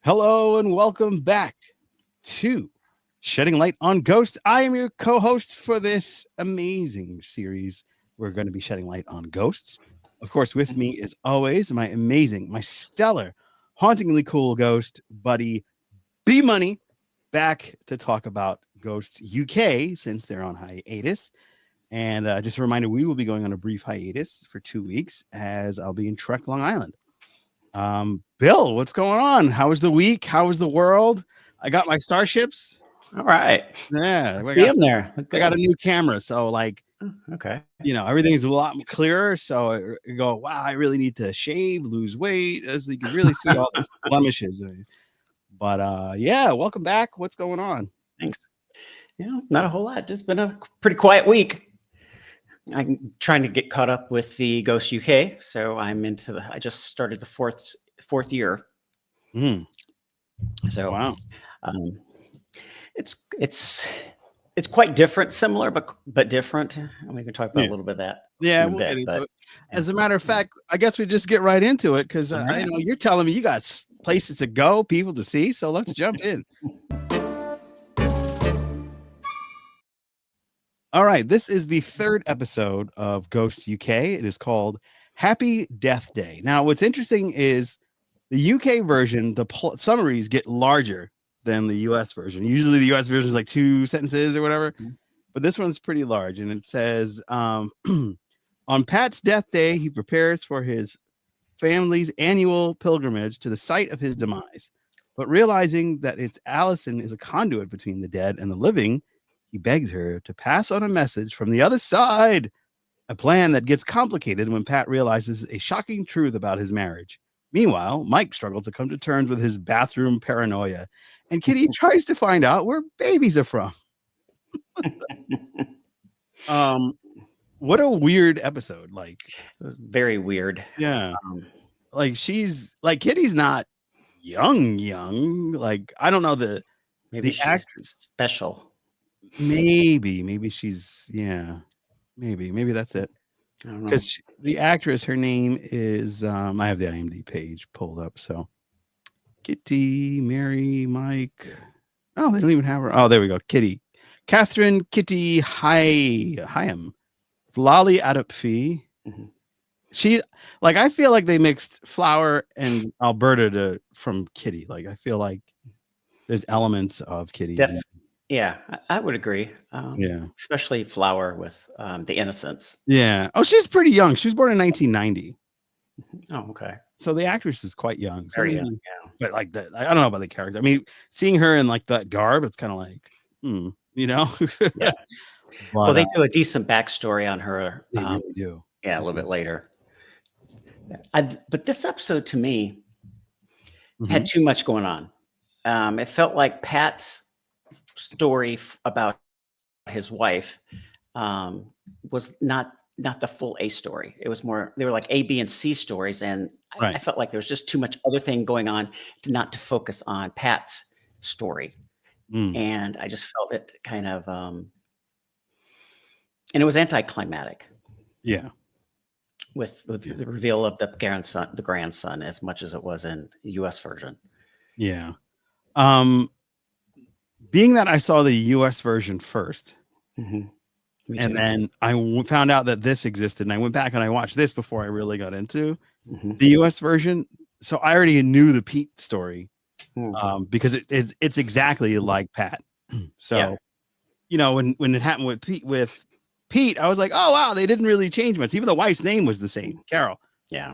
Hello and welcome back to Shedding Light on Ghosts. I am your co-host for this amazing series. We're going to be shedding light on ghosts. Of course, with me is always my amazing, my stellar, hauntingly cool ghost buddy B Money, back to talk about Ghosts UK since they're on hiatus. And just a reminder, we will be going on a brief hiatus for 2 weeks as I'll be in Trek, Long Island. Bill, what's going on? How was the week? How was the world? I got my starships. All right. Yeah, See him there. I got a new camera, so Okay. Everything's a lot clearer. So I go, wow, I really need to shave, lose weight, as you can really see all the blemishes. But yeah, welcome back. What's going on? Thanks. Not a whole lot. Just been a pretty quiet week. I'm trying to get caught up with the Ghost UK, so I just started the fourth year. So wow, it's quite different, similar but different. And we can talk about a little bit of that. Yeah, we'll get into it. As a matter of fact, I guess we just get right into it because I know you're telling me you got places to go, people to see. So let's jump in. All right, this is the third episode of Ghosts UK. It is called Happy Death Day. Now, what's interesting is the UK version, the summaries get larger than the US version. Usually the US version is like 2 sentences or whatever, but this one's pretty large. And it says, on Pat's death day, he prepares for his family's annual pilgrimage to the site of his demise. But realizing that Allison is a conduit between the dead and the living, he begs her to pass on a message from the other side, a plan that gets complicated when Pat realizes a shocking truth about his marriage. Meanwhile, Mike struggles to come to terms with his bathroom paranoia, and Kitty tries to find out where babies are from. What a weird episode. It was very weird. Yeah. She's like, Kitty's not young. I don't know maybe she's special. Maybe she's maybe that's it. Because the actress, her name is I have the IMDb page pulled up. So Kitty, Mary, Mike. Oh, they don't even have her. Oh, there we go. Kitty, Catherine, Kitty, Hyam, Lolly Adopfee. She I feel like they mixed Flower and Alberta from Kitty. I feel like there's elements of Kitty. Yeah, I would agree. Yeah, especially Flower with the innocence. Yeah. Oh, she's pretty young. She was born in 1990. Oh, okay. So the actress is quite young. Very young, yeah. But I don't know about the character. I mean, seeing her in that garb, it's kind of Yeah. Well, they do a decent backstory on her. They really do. Yeah, a little bit later. But this episode to me had too much going on. It felt like Pat's story about his wife was not the full A story. It was more, they were like A, B, and C stories, and I felt like there was just too much other thing going on not to focus on Pat's story. And I just felt it kind of and it was anticlimactic. Yeah. With the reveal of the grandson as much as it was in the US version. Yeah. Being that I saw the US version first, and then I found out that this existed, and I went back and I watched this before I really got into the US version. So I already knew the Pete story because it's exactly like Pat. So, when it happened with Pete, I was like, oh, wow, they didn't really change much. Even the wife's name was the same, Carol. Yeah.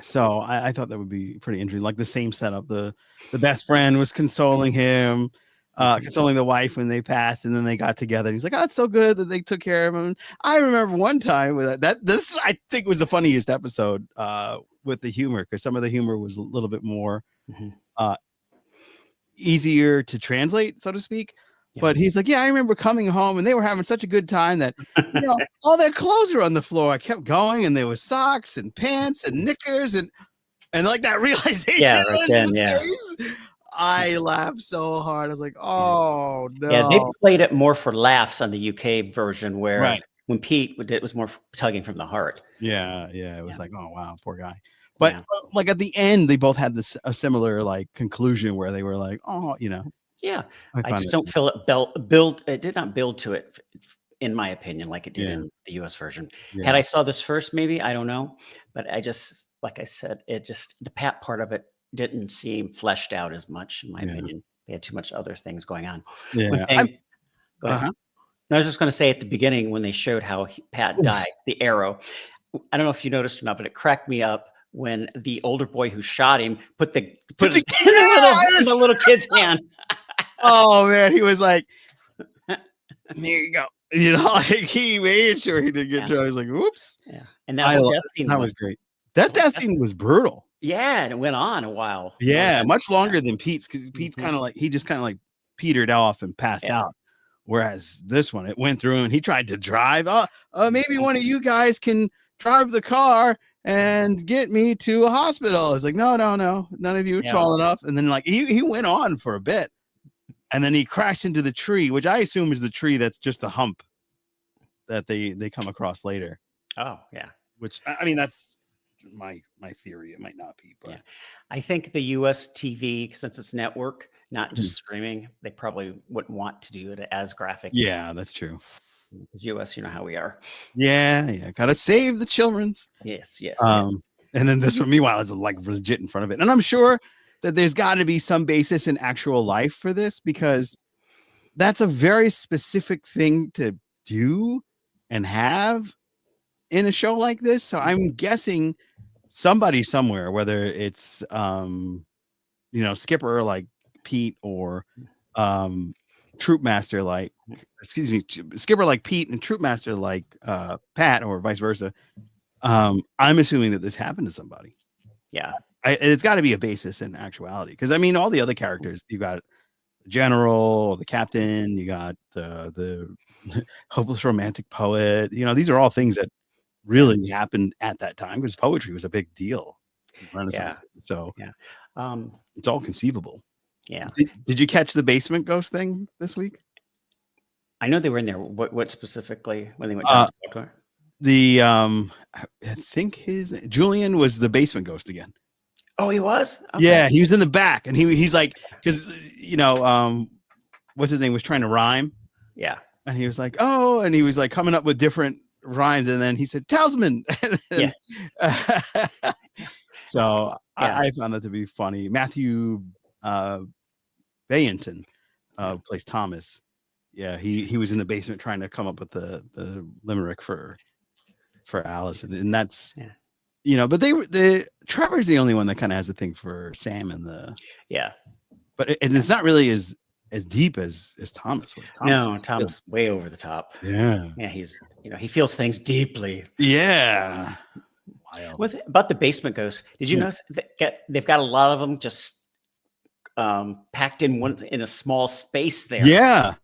So I thought that would be pretty interesting. Like the same setup. The best friend was consoling him, consoling the wife when they passed, and then they got together. And he's like, oh, it's so good that they took care of him. And I remember one time with this I think was the funniest episode with the humor, because some of the humor was a little bit more easier to translate, so to speak. Yeah. But he's like, yeah, I remember coming home and they were having such a good time that all their clothes were on the floor. I kept going, and there was socks and pants and knickers and like that realization. Yeah, right then, yeah. I laughed so hard. I was like, oh no. Yeah, they played it more for laughs on the UK version, where when Pete did it was more tugging from the heart. Yeah, it was like, oh wow, poor guy. But Yeah. like at the end, they both had a similar like conclusion where they were like, oh, Yeah. I I found just it. don't feel it did not build to it, in my opinion, like it did Yeah, in the US version. Had yeah, I saw this first, maybe, I don't know, but I just like I said, the Pat part of it didn't seem fleshed out as much, in my yeah, opinion. They had too much other things going on. One yeah. thing Go ahead. Uh-huh. No, I was just gonna say at the beginning when they showed how Pat died, the arrow, I don't know if you noticed or not, but it cracked me up when the older boy who shot him put it in the Yes! little kid's hand. Oh man, he was like, here you go. Like he made sure he didn't get Yeah, shot. I was like, "Oops." yeah, and that whole death scene That was was great. That whole death death scene was brutal. yeah, and it went on a while more Yeah, than much longer than Pete's because Pete's mhm, kind of like he just kind of like petered off and passed yeah, out. Whereas this one, it went through and he tried to drive. Maybe mhm, one of you guys can drive the car and get me to a hospital. It's like, no, no, no, none of you are yeah, tall enough. And then like he went on for a bit, and then he crashed into the tree, which I assume is the tree that's just the hump that they come across later. oh, yeah, Which I mean, that's my theory. It might not be, but yeah. I think the US TV, since it's network, not Mhm. just streaming, they probably wouldn't want to do it as graphic. Yeah, that's true. US, you know how we are. Yeah, yeah, gotta save the children's. Yes, yes, Um, yes. and then this one, meanwhile, is like legit in front of it. And I'm sure that there's got to be some basis in actual life for this because that's a very specific thing to do and have in a show like this. So I'm guessing somebody somewhere, whether it's skipper like Pete or um troop master like excuse me, skipper like Pete and troop master like Pat or vice versa. I'm assuming that this happened to somebody. Yeah, It's got to be a basis in actuality because I mean all the other characters you got the general, the captain, you got the hopeless romantic poet. These are all things that yeah, really happened at that time because poetry was a big deal in yeah, Renaissance. So yeah. Um, it's all conceivable. yeah. Did you catch the basement ghost thing this week? I know they were in there. What specifically when they went down Uh, to talk to her? I think his Julian was the basement ghost again. Oh, he was? Okay. Yeah, he was in the back, and he's like, because what's his name was trying to rhyme, Yeah. and he was like, oh, and he was like coming up with different rhymes, and then he said Talisman, Yeah. and, so Yeah. I found that to be funny. Matthew Bayenton Yeah. plays Thomas. Yeah, he was in the basement trying to come up with the limerick for Allison, and that's Yeah. but the Trevor's the only one that kind of has a thing for Sam and Yeah. but it's not really as deep as Thomas was. No, Tom's way over the top. Yeah, Yeah, he feels things deeply. yeah, wild. About the basement ghosts, did you Yeah, notice they've got a lot of them just packed in a small space there. yeah,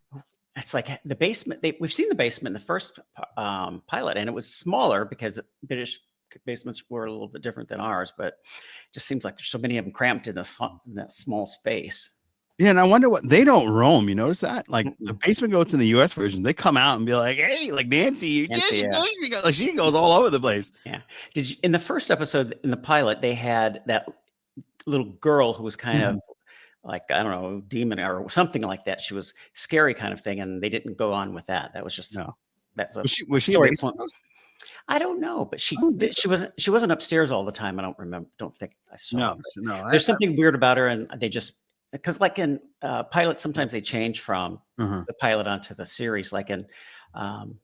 It's like the basement. We've seen the basement in the first pilot, and it was smaller because British basements were a little bit different than ours. But it just seems like there's so many of them cramped in that small space. yeah. And I wonder what they don't roam. You notice that? Like the Mm-mm. basement goats in the U.S. version, they come out and be like, "Hey, like Nancy, you Nancy, yeah, like she goes all over the place." yeah. Did you in the first episode in the pilot they had that little girl who was kind of Mhm. like I don't know demon or something like that. She was scary kind of thing, and they didn't go on with that. That was just No, that's a was she a story point. basement ghost? I don't know, but I don't think so. she wasn't upstairs all the time. I don't remember. Don't think I saw. No, But no. there's something weird about her, and they just because like in pilots, sometimes they change from Uh-huh. the pilot onto the series. Like in um,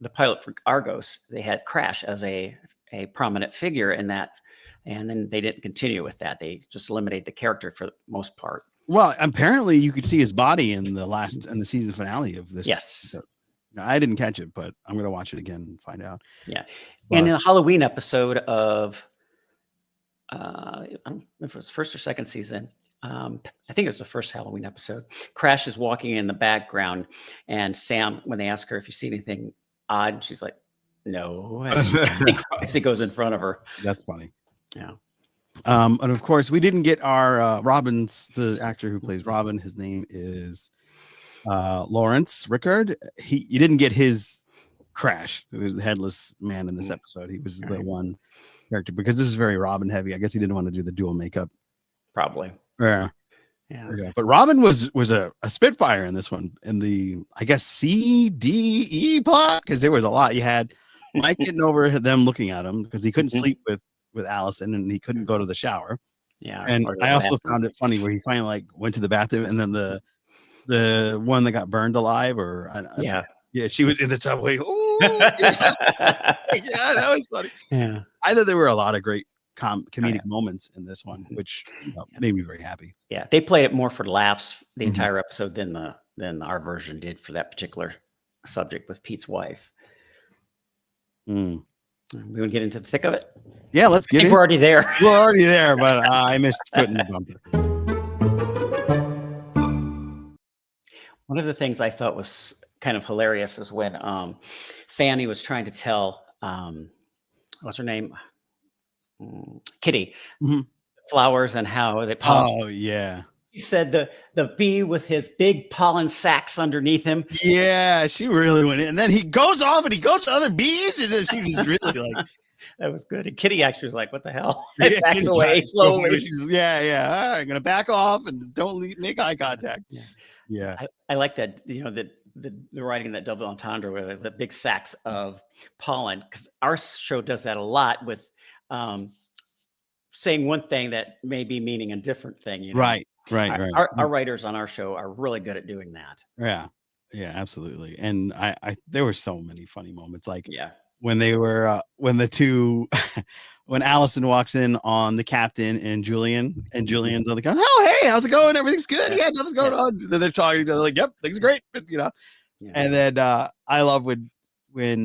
the pilot for Argos, they had Crash as a prominent figure in that, and then they didn't continue with that. They just eliminated the character for the most part. Well, apparently you could see his body in the season finale of this. Yes. I didn't catch it, but I'm gonna watch it again and find out. Yeah. And But in a Halloween episode of I don't know if it was first or second season. I think it was the first Halloween episode. Crash is walking in the background, and Sam, when they ask her if you see anything odd, she's like, "No," as he goes in front of her. that's funny. Yeah, And of course, we didn't get our Robin's the actor who plays Robin. His name is Lawrence Rickard. You didn't get his Crash, who was the headless man in this episode. He was all the right. one character because this is very Robin heavy. I guess he didn't want to do the dual makeup. Probably. Yeah. Yeah. Yeah, but Robin was a Spitfire in this one in the I guess CDE plot because there was a lot. You had Mike getting over them looking at him because he couldn't Mhm. sleep with Allison and he couldn't go to the shower. Yeah. And Or the I also bathroom. found it funny where he finally like went to the bathroom and then the one that got burned alive or I Yeah. forget. Yeah, she was in the tub. Like, oh, yeah, yeah, that was funny. Yeah. I thought there were a lot of great Oh, comedic yeah. moments in this one, Mhm. which made me very happy. Yeah. They played it more for laughs the Mhm. entire episode than our version did for that particular subject with Pete's wife. Mm. We want to get into the thick of it? Yeah, let's I get think in. we're already there. We're already there, but I missed putting the bumper. One of the things I thought was kind of hilarious is when Fanny was trying to tell what's her name? Kitty Mhm. flowers and how they pollinate. Oh yeah, He said the bee with his big pollen sacs underneath him. yeah. She really went in, and then he goes off and he goes to other bees, and then she was really like, That was good. And Kitty actually was like, "What the hell?" yeah, It backs she's away slowly. yeah. All right, I'm gonna back off and don't make eye contact. Yeah, Yeah, I like that. The writing in that double entendre with the big sacks of pollen because our show does that a lot with um, saying one thing that may be meaning a different thing. right. Our writers on our show are really good at doing that. Yeah, yeah, absolutely. And I there were so many funny moments, like Yeah, when they were when the two when Allison walks in on the captain and Julian's on the couch. Oh, hey, how's it going? Everything's good. yeah, Yeah, nothing's going yeah, on. Then they're talking to each other like, yep, things are great. But. yeah, And then I love when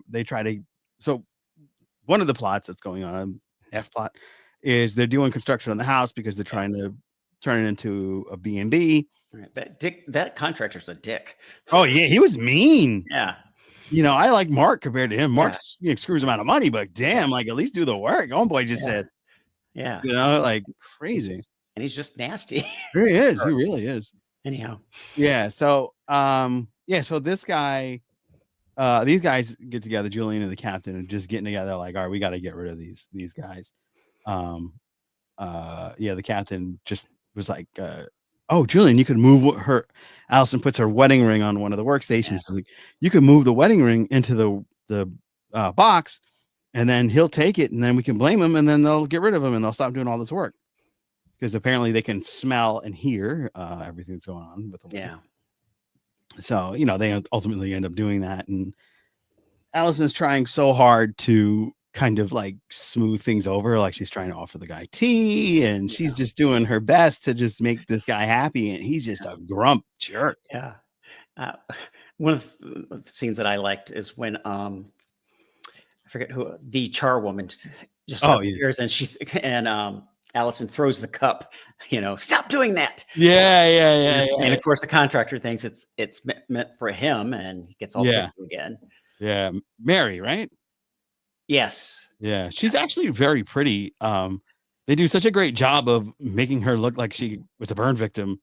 they try to. So one of the plots that's going on, F plot, is they're doing construction on the house because they're yeah. trying to turn it into a B&B. Right. That contractor's a dick. Oh yeah, he was mean. Yeah, I like Mark compared to him. yeah, Mark's screws him out of money, but damn, like at least do the work. Homeboy just yeah, said, yeah. like He's crazy. just, and he's just nasty. There he is. He really is. Anyhow, Yeah. So so this guy, these guys get together, Julian and the captain, and just getting together, like, all right, we got to get rid of these guys. The captain just was like, oh, Julian, you could move her. Allison puts her wedding ring on one of the workstations. yeah, Like, you can move the wedding ring into the box, and then he'll take it, and then we can blame him, and then they'll get rid of him, and they'll stop doing all this work because apparently they can smell and hear everything that's going on with the wedding. yeah, So they ultimately end up doing that, and Allison's trying so hard to kind of like smooth things over, like she's trying to offer the guy tea, and she's yeah, just doing her best to just make this guy happy, and he's just a grump jerk. yeah. Uh, one of the scenes that I liked is when I forget who the charwoman just Oh yeah, appears and Allison throws the cup. Stop doing that. And yeah, of course, the contractor thinks it's meant for him, and he gets all yeah, pissy again. yeah. Mary, right? Yes. Yeah, she's actually very pretty. They do such a great job of making her look like she was a burn victim,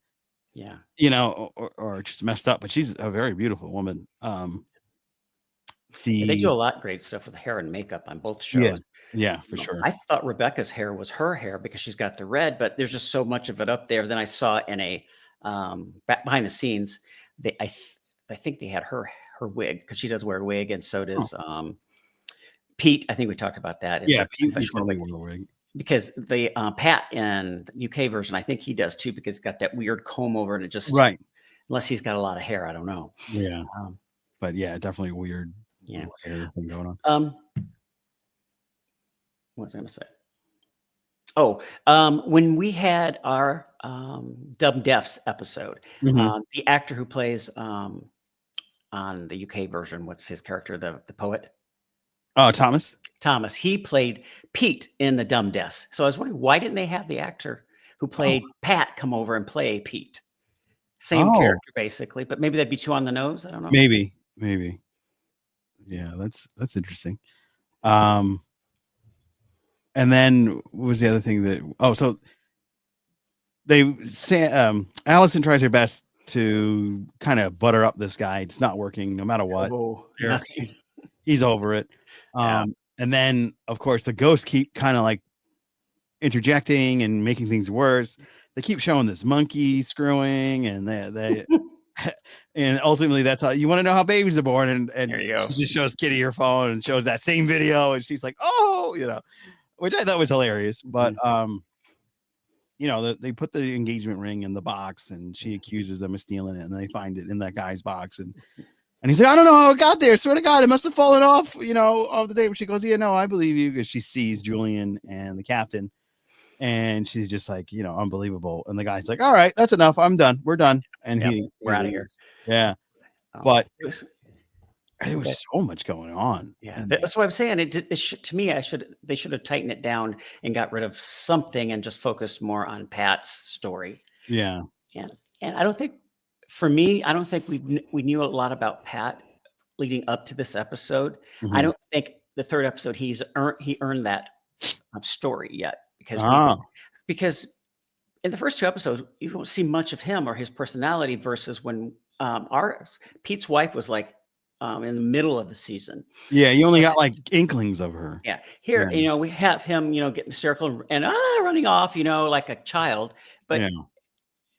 Yeah. or just messed up, but she's a very beautiful woman. Yeah, they do The a lot of great stuff with hair and makeup on both Yeah, shows. yeah, for sure. I thought Rebecca's hair was her hair because she's got the red, but there's just so much of it up there. Then I saw in a behind the scenes, I think they had her wig because she does wear a wig, and so Oh, does Pete. I think we talked about that. It's yeah, a he professional totally wig wore a wig. because the Pat in the UK version, I think he does too because it's got that weird comb over, and it just Right. unless he's got a lot of hair, I don't know. Yeah. Um, But yeah, definitely a weird yeah. little hair thing going on. Um, what was I going to say? Oh, when we had our Dumb Deafs episode, Mhm. the actor who plays on the UK version, what's his character, the poet? Oh, Thomas? Thomas. He played Pete in the Dumb Deafs. So I was wondering, why didn't they have the actor who Oh. played Pat come over and play Pete? Same Oh, character, basically, but maybe that'd be too on the nose. I don't know. maybe. Yeah, that's interesting. Um, and then what was the other thing so they say Allison tries her best to kind of butter up this guy. It's not working no matter what. Oh, They're- nothing. He's over it. Yeah. And then, of course, the ghosts keep kind of like interjecting and making things worse. They keep showing this monkey screwing, and they and ultimately that's how you want to know how babies are born. There And you go. she just shows Kitty her phone and shows that same video, and she's like, oh, which I thought was hilarious. But they put the engagement ring in the box, and she accuses them of stealing it, and they find it in that guy's box, and he's like, I don't know how it got there. Swear to God, it must have fallen off, off the table. She goes, yeah, no, I believe you, because she sees Julian and the captain, and she's just like, unbelievable. And the guy's like, all right, that's enough. I'm done. We're done. And Yep, he we're out of here. leaves. Yeah, but It was. there was so much going on. Yeah, that's what I'm saying. To me, they should have tightened it down and got rid of something and just focused more on Pat's story. Yeah. And I don't think, for me, I don't think we knew a lot about Pat leading up to this episode. Mhm. I don't think the third episode he earned that story yet, because because in the first two episodes you don't see much of him or his personality, versus when Pete's wife was like in the middle of the season. Yeah, you only got like inklings of her. Yeah. Here, we have him, getting hysterical and running off, like a child. But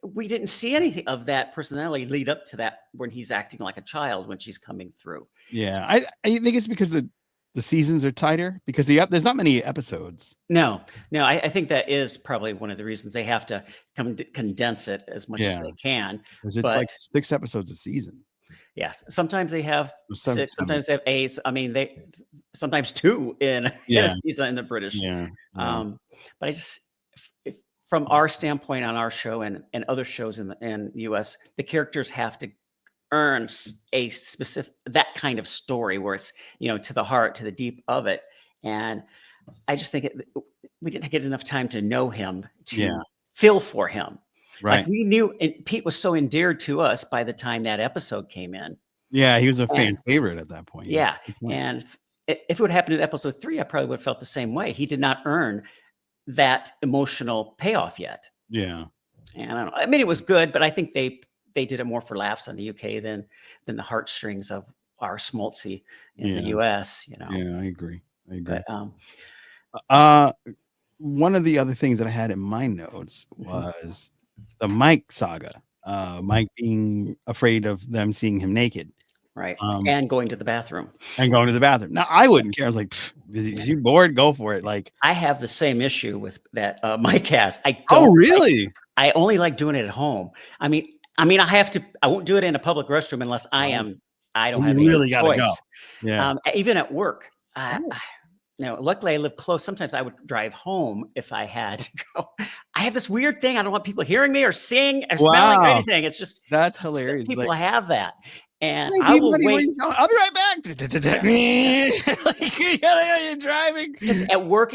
we didn't see anything of that personality lead up to that when he's acting like a child when she's coming through. Yeah, I think it's because the seasons are tighter, because there's not many episodes. No, I think that is probably one of the reasons they have to condense it as much as they can. Because it's like 6 episodes a season. Yes, sometimes they have six, sometimes they have 8. I mean, they sometimes 2 in a season in the British. Yeah. But I just, from our standpoint on our show and other shows in the US, the characters have to earn a specific, that kind of story where it's, to the heart, to the deep of it. And I just think we didn't get enough time to know him, to feel for him. Right. Like we knew, and Pete was so endeared to us by the time that episode came in. Yeah, he was a fan favorite at that point. Yeah. And if it would happen in episode 3, I probably would have felt the same way. He did not earn that emotional payoff yet. Yeah. And I don't know. I mean, it was good, but I think they did it more for laughs on the UK than the heartstrings of our Smoltzy in the US, Yeah, I agree. But, one of the other things that I had in my notes was the Mike saga. Mike being afraid of them seeing him naked. Right. And going to the bathroom. Now, I wouldn't care. I was like, is you bored? Go for it. Like, I have the same issue with that Mike has. Really? I only like doing it at home. I mean, I won't do it in a public restroom unless I don't have any choice. Go. Yeah. Even at work. Luckily I live close. Sometimes I would drive home if I had to go. I have this weird thing. I don't want people hearing me or seeing or smelling or anything. It's just, that's hilarious. People have that. And I will wait. I'll be right back. You're driving. Because at work,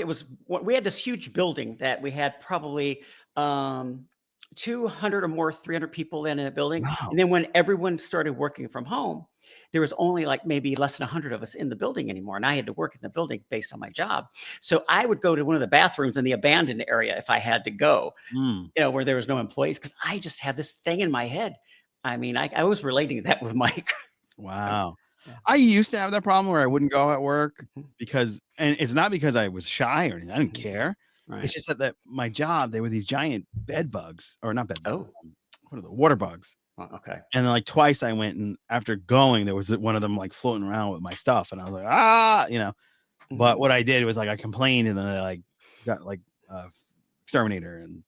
we had this huge building that we had probably 200 or more, 300 people in a building. Wow. And then when everyone started working from home, there was only like maybe less than 100 of us in the building anymore. And I had to work in the building based on my job. So I would go to one of the bathrooms in the abandoned area if I had to go, where there was no employees, because I just have this thing in my head. I mean, I was relating that with Mike. Wow. I used to have that problem where I wouldn't go at work and it's not because I was shy or anything. I didn't care. Right. It's just that my job, they were these giant bed bugs, or not bed bugs. What are the water bugs? Oh, okay. And then like twice I went, and after going, there was one of them like floating around with my stuff, and I was like, But what I did was like I complained, and then I like got like exterminator, and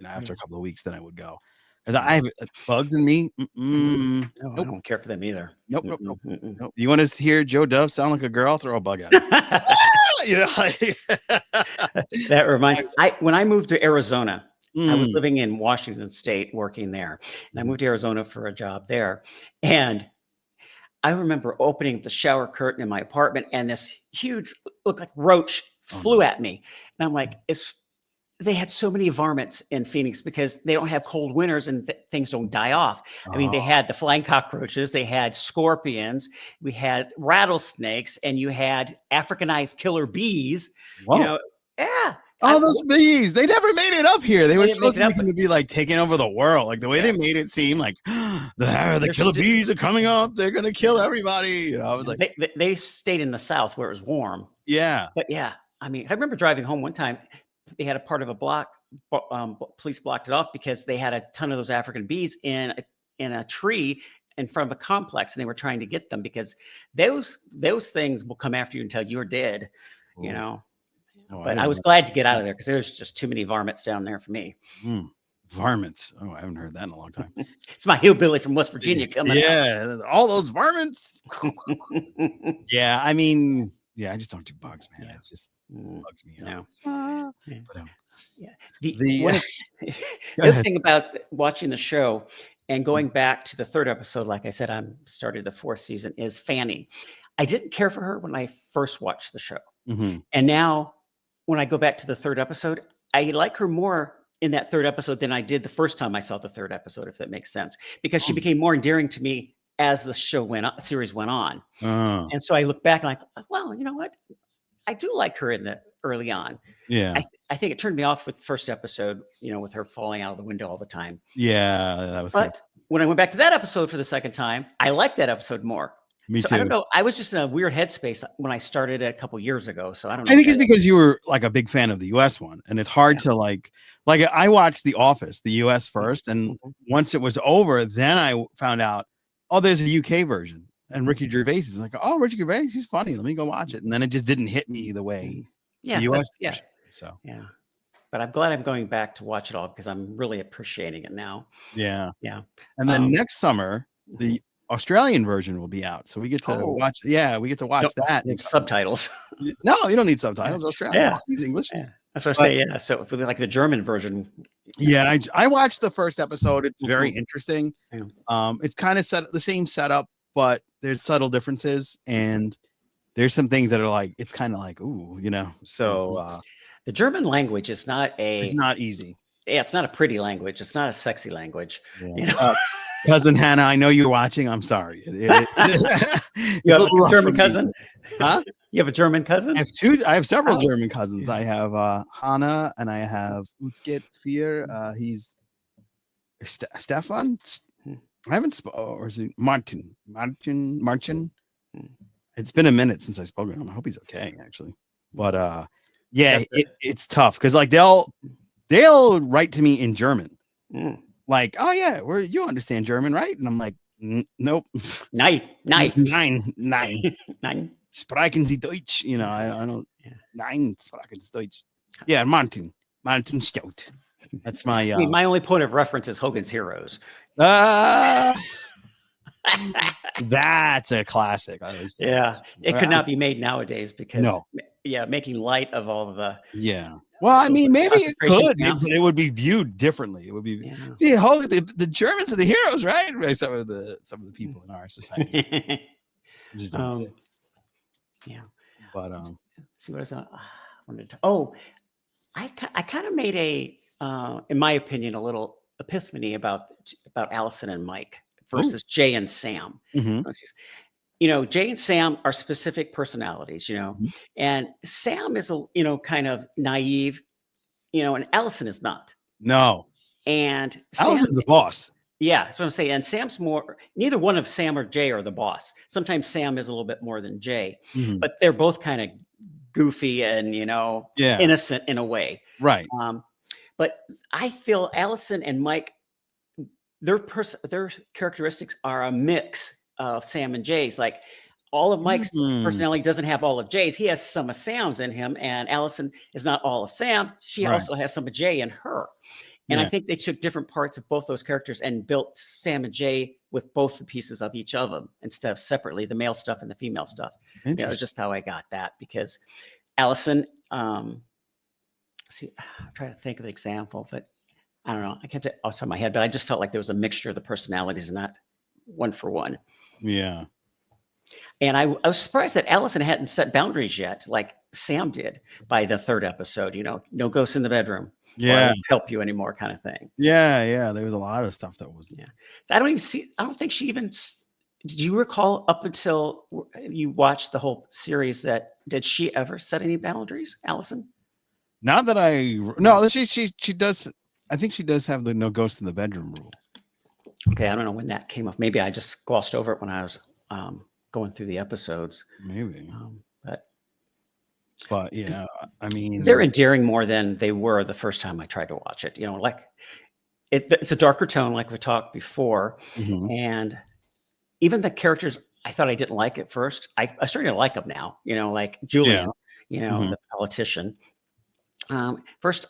after a couple of weeks, then I would go. I have bugs in me. No, I don't care for them either. Nope. You want to hear Joe Dove sound like a girl? Throw a bug at him. That reminds me. When I moved to Arizona, I was living in Washington State, working there, and I moved to Arizona for a job there. And I remember opening the shower curtain in my apartment, and this huge, looked like roach flew at me, and I'm like, they had so many varmints in Phoenix because they don't have cold winters and things don't die off. I mean, they had the flying cockroaches, they had scorpions, we had rattlesnakes, and you had Africanized killer bees. Whoa. Oh, those bees! They never made it up here. They were supposed to be like taking over the world. Like the way they made it seem like the killer bees are coming up. They're gonna kill everybody. You know, I was like, they stayed in the South where it was warm. yeah. But yeah, I mean, I remember driving home one time. They had a part of a block. Police blocked it off because they had a ton of those African bees in a tree in front of a complex, and they were trying to get them because those things will come after you until you're dead. Ooh. You know. Oh, But I was glad to get out of there because there was just too many varmints down there for me. Varmints. Oh, I haven't heard that in a long time. It's my hillbilly from West Virginia coming out. Yeah, all those varmints. Yeah, I mean, I just don't do bugs, man. Yeah. It's just bugs me No. out. Yeah. But The other thing about watching the show and going back to the third episode, like I said, I started the fourth season, is Fanny. I didn't care for her when I first watched the show. And now when I go back to the third episode, I like her more in that third episode than I did the first time I saw the third episode, if that makes sense, because she became more endearing to me as the series went on. And so I look back and well, you know what? I do like her in the early on. Yeah. I think it turned me off with the first episode, with her falling out of the window all the time. Yeah, that was But when I went back to that episode for the second time, I liked that episode more. Me too. I don't know. I was just in a weird headspace when I started it a couple years ago. So I don't know. I think it's because you were like a big fan of the US one, and it's hard to like I watched The Office, the US first, and once it was over, then I found out, oh, there's a UK version, and Ricky Gervais is like, oh, Ricky Gervais, he's funny. Let me go watch it, and then it just didn't hit me the way the US version. So but I'm glad I'm going back to watch it all because I'm really appreciating it now. Yeah. And then next summer, the Australian version will be out, so we get to watch. Yeah, we get to watch that. Subtitles. No, you don't need subtitles. Australian, he's English. Yeah, that's what I say. Yeah, so for like the German version. Yeah, I watched the first episode. It's very interesting. It's kind of the same setup, but there's subtle differences, and there's some things that are like it's kind of like ooh, So the German language is it's not easy. Yeah, it's not a pretty language. It's not a sexy language. Cousin Hannah, I know you're watching. I'm sorry. You have a German cousin? Huh? You have a German cousin? I have several German cousins. I have Hannah, and I have Utsket Fear. He's Stefan. I haven't or is it Martin? It's been a minute since I spoke to him. I hope he's okay, actually. But it's tough because like they'll write to me in German. Like, oh yeah, you understand German, right? And I'm like, nope. Nein. Sprechen Sie Deutsch? I don't. Nein, sprechen Sie Deutsch. Yeah, Martin Stout. That's my. My only point of reference is Hogan's Heroes. That's a classic. It could not be made nadays because making light of all of the. Yeah. Well, I mean, maybe it could, but it would be viewed differently. It would be the Germans are the heroes, right? By some of the people in our society. But let's see what I wanted to. I kind of made in my opinion, a little epiphany about Allison and Mike versus Jay and Sam. Jay and Sam are specific personalities, and Sam is kind of naive, and Allison is not. No. And Allison's the boss. Yeah, that's what I'm saying. And Sam's neither one of Sam or Jay are the boss. Sometimes Sam is a little bit more than Jay, but they're both kind of goofy and, innocent in a way. Right. But I feel Allison and Mike, their characteristics are a mix of Sam and Jay's. Like all of Mike's personality doesn't have all of Jay's. He has some of Sam's in him, and Allison is not all of Sam. She also has some of Jay in her. And I think they took different parts of both those characters and built Sam and Jay with both the pieces of each of them instead of separately, the male stuff and the female stuff. That's just how I got that, because Allison, I'm trying to think of the example, but I don't know. I can't say off the top of my head, but I just felt like there was a mixture of the personalities and not one for one. Yeah. And I was surprised that Allison hadn't set boundaries yet, like Sam did by the third episode, no ghosts in the bedroom. Yeah. I won't help you anymore kind of thing. Yeah. There was a lot of stuff that was. Yeah. So I don't think she even, did you recall up until you watched the whole series did she ever set any boundaries, Allison? Not that I no, she does. I think she does have the no ghost in the bedroom rule. Okay, I don't know when that came up. Maybe I just glossed over it when I was going through the episodes. Maybe, But but yeah, I mean, they're endearing more than they were the first time I tried to watch it. Like it's a darker tone, like we talked before, mhm. and even the characters I thought I didn't like at first, I started to like them now. Like Yeah, Julian, mhm. the politician. First,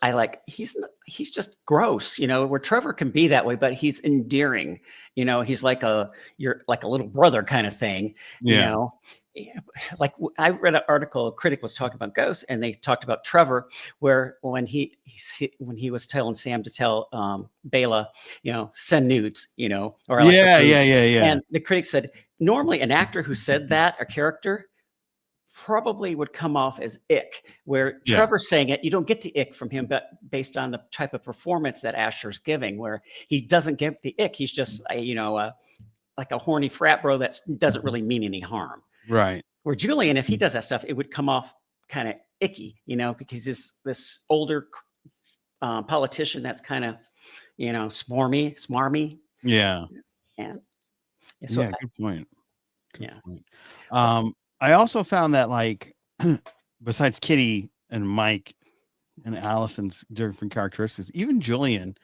he's just gross, where Trevor can be that way, but he's endearing. He's like you're like a little brother kind of thing. You Yeah, know, Yeah, like I read an article, a critic was talking about ghosts, and they talked about Trevor, where when he was telling Sam to tell Bela, send nudes, or I like her yeah, yeah, boobs, yeah, yeah, and the critic said normally an actor who said that, a character, probably would come off as ick, where yeah. Trevor's saying it, you don't get the ick from him, but based on the type of performance that Asher's giving, where he doesn't get the ick. He's just, like a horny frat bro that doesn't really mean any harm. Right. Where Julian, if he does that stuff, it would come off kind of icky, because this older politician that's kind of, smarmy. Yeah. And so, Yeah. Good point. Good yeah. point. I also found that like besides Kitty and Mike and Allison's different characteristics, even Julian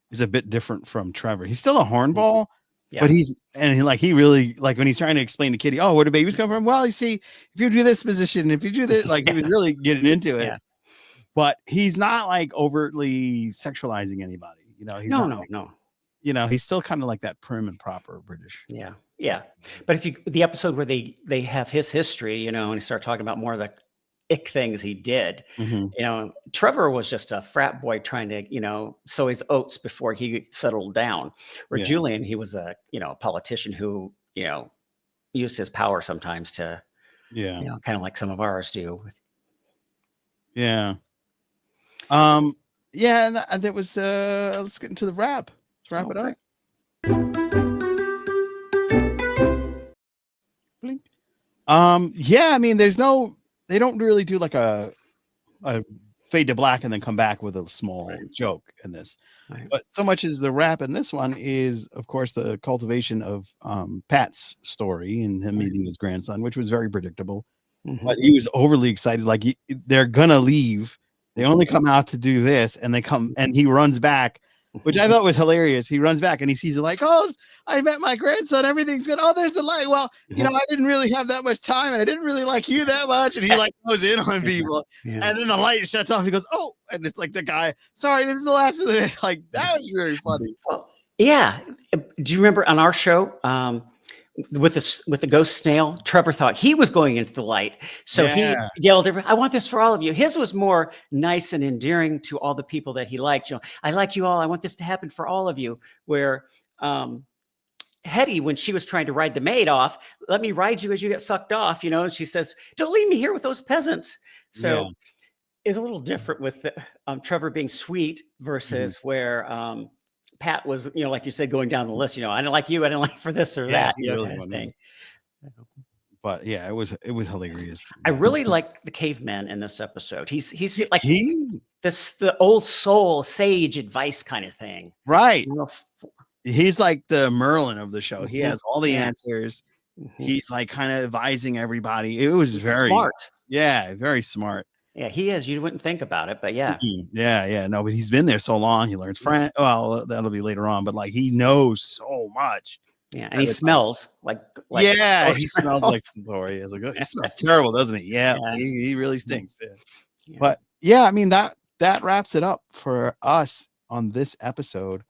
is a bit different from Trevor. He's still a hornball, but Yeah. he really like when he's trying to explain to Kitty, oh, where do babies come from? Well, you see, if you do this position, if you do this, like he was really getting into it. Yeah. But he's not like overtly sexualizing anybody. He's No, not no, like, no. he's still kind of like that prim and proper British. Yeah, yeah. But if the episode where they have his history, and he started talking about more of the ick things he did, Mhm. Trevor was just a frat boy trying to, sow his oats before he settled down. Where Yeah. Julian, he was a, politician who, used his power sometimes to, Yeah. kind of like some of ours do. Yeah. Yeah, and that was let's get into the wrap. Let's wrap Oh, it up. great. Blink. Yeah, I mean they don't really do like a fade to black and then come back with a small Right. joke in this. Right. But so much as the wrap in this one is of course the cultivation of Pat's story and him Right. meeting his grandson, which was very predictable. But Mhm. he was overly excited, like they're gonna leave. They only come out to do this, and they come and he runs back, which I thought was hilarious. He runs back and he sees it like, oh, I met my grandson. Everything's good. Oh, there's the light. Well, I didn't really have that much time, and I didn't really like you that much. And he like goes in on people, Yeah. and then the light shuts off. He goes, oh, and it's like the guy. Sorry, this is the last of the like. That was very funny. Well, yeah. Do you remember on our show, with the ghost snail, Trevor thought he was going into the light, so he Yeah, yelled, "I want this for all of you." His was more nice and endearing to all the people that he liked. I like you all. I want this to happen for all of you. Where Hetty, when she was trying to ride the maid off, let me ride you as you get sucked off. And she says, "Don't leave me here with those peasants." yeah, So it's a little different with Trevor being sweet mhm. versus where Pat was, like you said, going down the list. I didn't like you. I didn't like for this or Yeah. that, He really kind of went in. thing. But yeah, it was hilarious. I really like the caveman in this episode. He's like He the old soul sage advice kind of thing. right. You know, He's like the Merlin of the show. He has all the Yeah. answers. Mhm. He's like kind of advising everybody. It was He's very, smart. yeah, very smart. Yeah, he is. You wouldn't think about it, but yeah. Mhm. Yeah, yeah. No, but he's been there so long. He learns French. Well, that'll be later on, but like he knows so much. Yeah, and And he it's like, smells like yeah, dog he smells like smells. Glory. I was like, "Oh, he smells terrible, doesn't he? Yeah, Yeah. he really stinks. Yeah. Yeah. But yeah, I mean that wraps it up for us on this episode.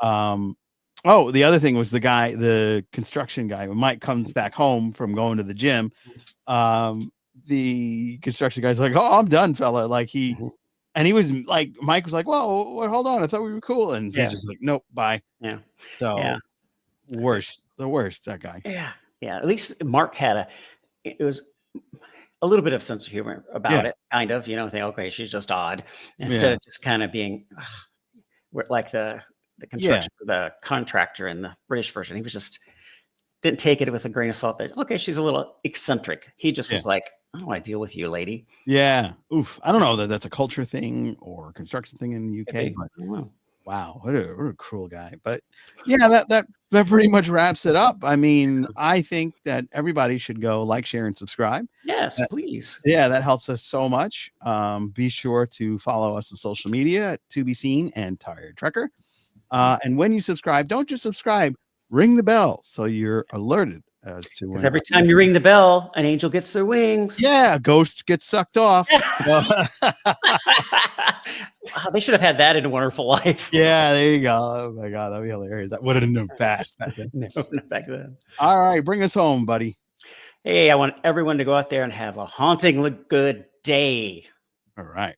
Um, oh, the other thing was the construction guy. When Mike comes back home from going to the gym, the construction guy's like, "Oh, I'm done, fella." Like Mhm. and he was like, Mike was like, "Whoa, hold on, I thought we were cool," and he's Yeah. just like, "Nope, bye." Yeah. Yeah. So the worst, that guy. Yeah. Yeah. At least Mark had it was a little bit of sense of humor Yeah, about it, kind of, think, okay, she's just odd, instead yeah, of just kind of being like the yeah, the contractor in the British version. He was just didn't take it with a grain of salt that, okay, she's a little eccentric. He just yeah, was like, I don't want to deal with you, lady. Yeah. Oof. I don't know that that's a culture thing or construction thing in the Could UK, be. but I don't know. wow, what a cruel guy. But yeah, that pretty much wraps it up. I mean, I think that everybody should go like, share, and subscribe. Yes, Uh, please. yeah, that helps us so much. Be sure to follow us on social media at To Be Seen and Tired Trekker. And when you subscribe, don't just subscribe, ring the bell so you're alerted as to Because when. every time you ring the bell, an angel gets their wings. Yeah, ghosts get sucked off. So, Wow, they should have had that in A Wonderful Life. yeah, there you go. Oh my God, that'd be hilarious. That would have been fast back then. No, not back then. All right, bring us home, buddy. Hey, I want everyone to go out there and have a hauntingly good day. All right.